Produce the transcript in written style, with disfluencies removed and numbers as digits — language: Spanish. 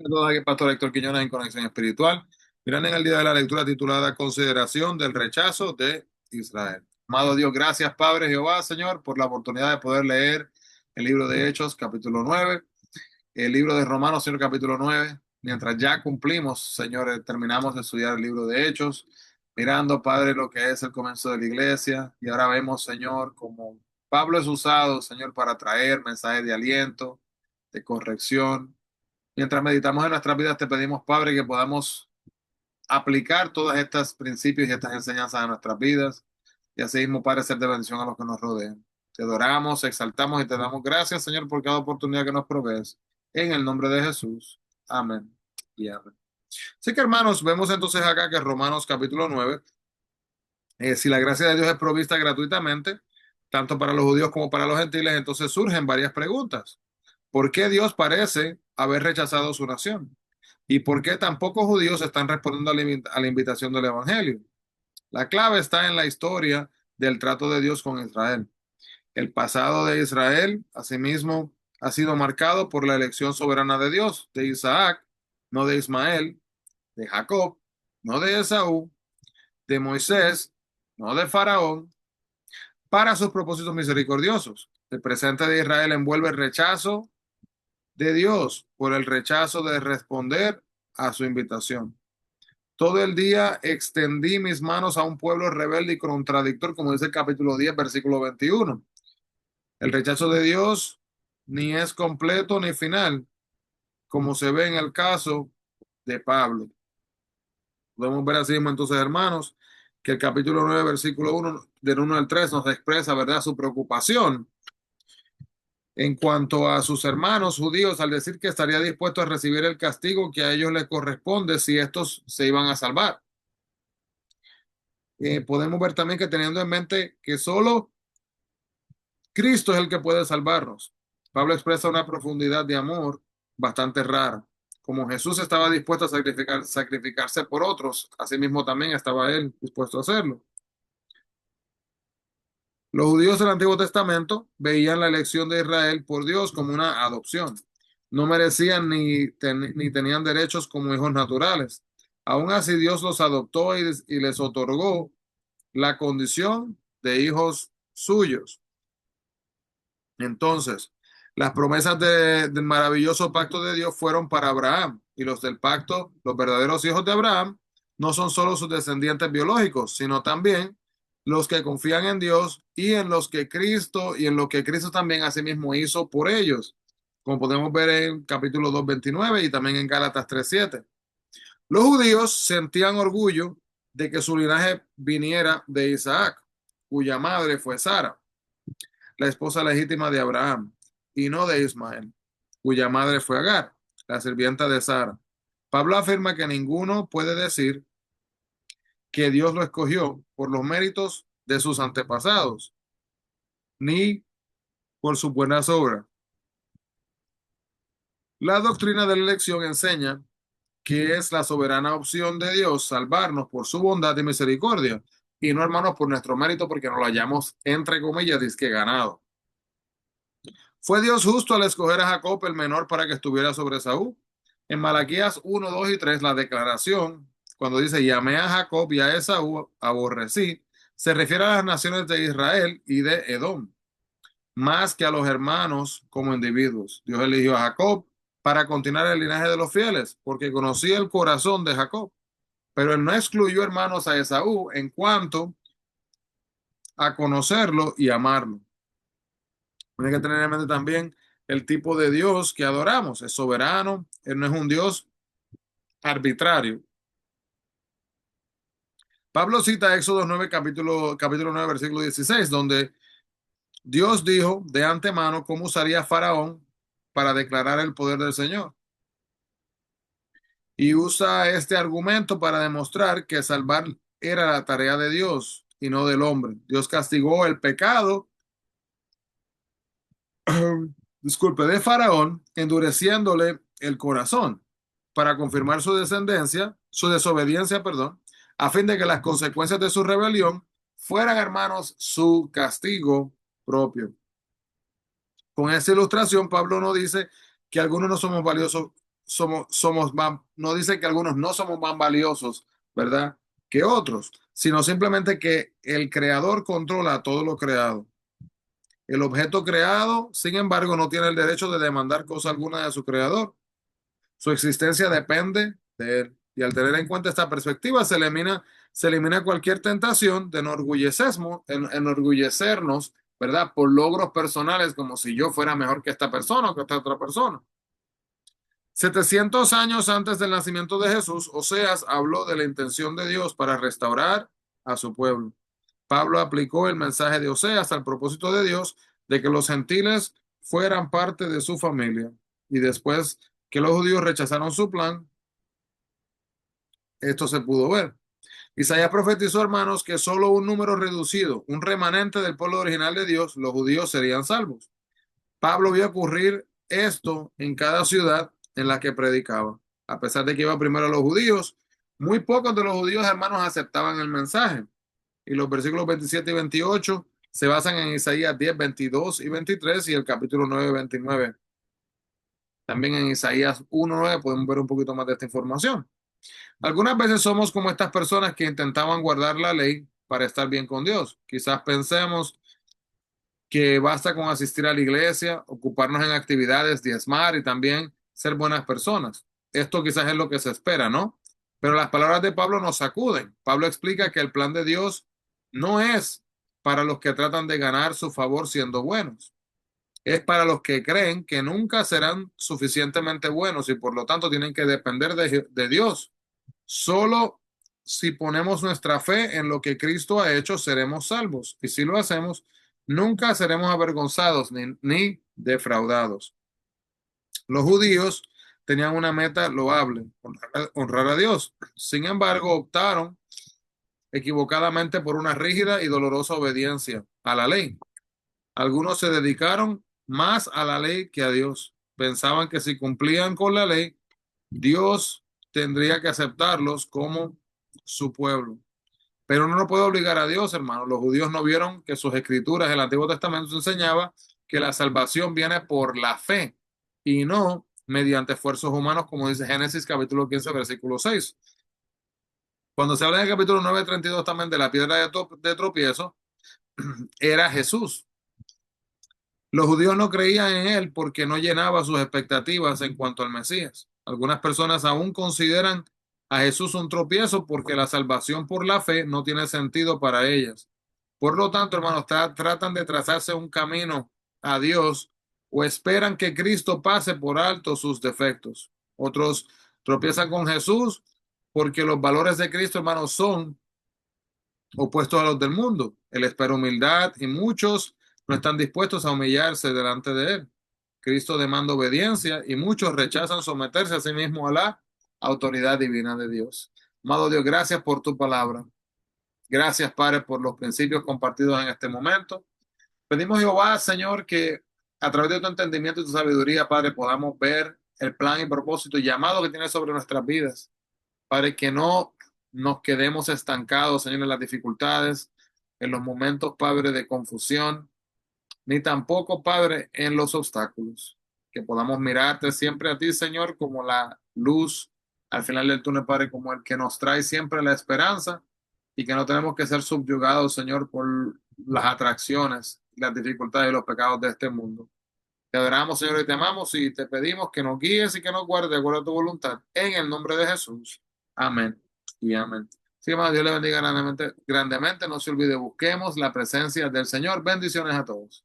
Todos aquí, Pastor Héctor Quiñones en Conexión Espiritual. Miren en el día de la lectura titulada Consideración del rechazo de Israel. Amado Dios, gracias Padre Jehová, Señor, por la oportunidad de poder leer el libro de Hechos, capítulo 9, el libro de Romanos, Señor, capítulo 9. Mientras ya cumplimos, Señor, terminamos de estudiar el libro de Hechos, mirando, Padre, lo que es el comienzo de la iglesia. Y ahora vemos, Señor, cómo Pablo es usado, Señor, para traer mensajes de aliento, de corrección. Mientras meditamos en nuestras vidas, te pedimos, Padre, que podamos aplicar todos estos principios y estas enseñanzas a nuestras vidas y así mismo, Padre, ser de bendición a los que nos rodean. Te adoramos, exaltamos y te damos gracias, Señor, por cada oportunidad que nos provees. En el nombre de Jesús. Amén y amén. Así que, hermanos, vemos entonces acá que Romanos capítulo 9, si la gracia de Dios es provista gratuitamente, tanto para los judíos como para los gentiles, entonces surgen varias preguntas. ¿Por qué Dios parece haber rechazado su nación? ¿Y por qué tan pocos judíos están respondiendo a la invitación del Evangelio? La clave está en la historia del trato de Dios con Israel. El pasado de Israel, asimismo, ha sido marcado por la elección soberana de Dios, de Isaac, no de Ismael, de Jacob, no de Esaú, de Moisés, no de Faraón, para sus propósitos misericordiosos. El presente de Israel envuelve el rechazo de Dios por el rechazo de responder a su invitación. Todo el día extendí mis manos a un pueblo rebelde y contradictor, como dice el capítulo 10, versículo 21. El rechazo de Dios ni es completo ni final, como se ve en el caso de Pablo. Podemos ver así mismo entonces, hermanos, que el capítulo 9, versículo 1, del 1 al 3, nos expresa, ¿verdad?, su preocupación en cuanto a sus hermanos judíos al decir que estaría dispuesto a recibir el castigo que a ellos les corresponde si estos se iban a salvar. Podemos ver también que teniendo en mente que solo Cristo es el que puede salvarnos. Pablo expresa una profundidad de amor bastante rara. Como Jesús estaba dispuesto a sacrificarse por otros, asimismo también estaba él dispuesto a hacerlo. Los judíos del Antiguo Testamento veían la elección de Israel por Dios como una adopción. No merecían ni tenían derechos como hijos naturales. Aún así, Dios los adoptó y les otorgó la condición de hijos suyos. Entonces, las promesas del maravilloso pacto de Dios fueron para Abraham y los del pacto, los verdaderos hijos de Abraham, no son solo sus descendientes biológicos, sino también los que confían en Dios y en los que Cristo y en lo que Cristo también asimismo hizo por ellos, como podemos ver en capítulo 2:29 y también en Gálatas 3:7. Los judíos sentían orgullo de que su linaje viniera de Isaac, cuya madre fue Sara, la esposa legítima de Abraham, y no de Ismael, cuya madre fue Agar, la sirvienta de Sara. Pablo afirma que ninguno puede decir que Dios lo escogió por los méritos de sus antepasados, ni por sus buenas obras. La doctrina de la elección enseña que es la soberana opción de Dios salvarnos por su bondad y misericordia, y no, hermanos, por nuestro mérito, porque nos lo hayamos, entre comillas, disque ganado. ¿Fue Dios justo al escoger a Jacob el menor para que estuviera sobre Saúl? En Malaquías 1, 2 y 3, la declaración, cuando dice, llamé a Jacob y a Esaú, aborrecí, se refiere a las naciones de Israel y de Edom, más que a los hermanos como individuos. Dios eligió a Jacob para continuar el linaje de los fieles, porque conocía el corazón de Jacob, pero él no excluyó, hermanos, a Esaú en cuanto a conocerlo y amarlo. Tiene que tener en mente también el tipo de Dios que adoramos. Es soberano, Él no es un Dios arbitrario. Pablo cita Éxodo 9, capítulo 9, versículo 16, donde Dios dijo de antemano cómo usaría Faraón para declarar el poder del Señor. Y usa este argumento para demostrar que salvar era la tarea de Dios y no del hombre. Dios castigó el pecado, disculpe, de Faraón, endureciéndole el corazón para confirmar su descendencia, su desobediencia, perdón, a fin de que las consecuencias de su rebelión fueran, hermanos, su castigo propio. Con esta ilustración, Pablo nos dice que algunos no somos valiosos no dice que algunos no somos más valiosos, ¿verdad? Que otros, sino simplemente que el creador controla todo lo creado. El objeto creado, sin embargo, no tiene el derecho de demandar cosa alguna de su creador. Su existencia depende de él. Y al tener en cuenta esta perspectiva, se elimina cualquier tentación de enorgullecernos, ¿verdad? Por logros personales, como si yo fuera mejor que esta persona o que esta otra persona. 700 años antes del nacimiento de Jesús, Oseas habló de la intención de Dios para restaurar a su pueblo. Pablo aplicó el mensaje de Oseas al propósito de Dios de que los gentiles fueran parte de su familia. Y después que los judíos rechazaron su plan, esto se pudo ver. Isaías profetizó, hermanos, que solo un número reducido, un remanente del pueblo original de Dios, los judíos, serían salvos. Pablo vio ocurrir esto en cada ciudad en la que predicaba. A pesar de que iba primero a los judíos, muy pocos de los judíos, hermanos, aceptaban el mensaje. Y los versículos 27 y 28 se basan en Isaías 10, 22 y 23 y el capítulo 9, 29. También en Isaías 1, 9 podemos ver un poquito más de esta información. Algunas veces somos como estas personas que intentaban guardar la ley para estar bien con Dios. Quizás pensemos que basta con asistir a la iglesia, ocuparnos en actividades, diezmar y también ser buenas personas. Esto quizás es lo que se espera, ¿no? Pero las palabras de Pablo nos sacuden. Pablo explica que el plan de Dios no es para los que tratan de ganar su favor siendo buenos. Es para los que creen que nunca serán suficientemente buenos y por lo tanto tienen que depender de Dios. Solo si ponemos nuestra fe en lo que Cristo ha hecho, seremos salvos. Y si lo hacemos, nunca seremos avergonzados ni defraudados. Los judíos tenían una meta loable, honrar a Dios. Sin embargo, optaron equivocadamente por una rígida y dolorosa obediencia a la ley. Algunos se dedicaron más a la ley que a Dios. Pensaban que si cumplían con la ley, Dios tendría que aceptarlos como su pueblo. Pero uno no puede obligar a Dios, hermano. Los judíos no vieron que sus escrituras, el Antiguo Testamento enseñaba que la salvación viene por la fe y no mediante esfuerzos humanos, como dice Génesis capítulo 15, versículo 6. Cuando se habla en el capítulo 9, 32 también de la piedra de tropiezo, era Jesús. Los judíos no creían en él porque no llenaba sus expectativas en cuanto al Mesías. Algunas personas aún consideran a Jesús un tropiezo porque la salvación por la fe no tiene sentido para ellas. Por lo tanto, hermanos, tratan de trazarse un camino a Dios o esperan que Cristo pase por alto sus defectos. Otros tropiezan con Jesús porque los valores de Cristo, hermanos, son opuestos a los del mundo. Él espera humildad y muchos no están dispuestos a humillarse delante de él. Cristo demanda obediencia y muchos rechazan someterse a sí mismos a la autoridad divina de Dios. Amado Dios, gracias por tu palabra. Gracias, Padre, por los principios compartidos en este momento. Pedimos, Jehová, Señor, que a través de tu entendimiento y tu sabiduría, Padre, podamos ver el plan y propósito y llamado que tienes sobre nuestras vidas. Padre, que no nos quedemos estancados, Señor, en las dificultades, en los momentos, Padre, de confusión, ni tampoco, Padre, en los obstáculos. Que podamos mirarte siempre a ti, Señor, como la luz al final del túnel, Padre, como el que nos trae siempre la esperanza y que no tenemos que ser subyugados, Señor, por las atracciones, las dificultades y los pecados de este mundo. Te adoramos, Señor, y te amamos y te pedimos que nos guíes y que nos guardes de acuerdo a tu voluntad. En el nombre de Jesús. Amén y amén. Sí, hermano, Dios le bendiga grandemente, grandemente. No se olvide, busquemos la presencia del Señor. Bendiciones a todos.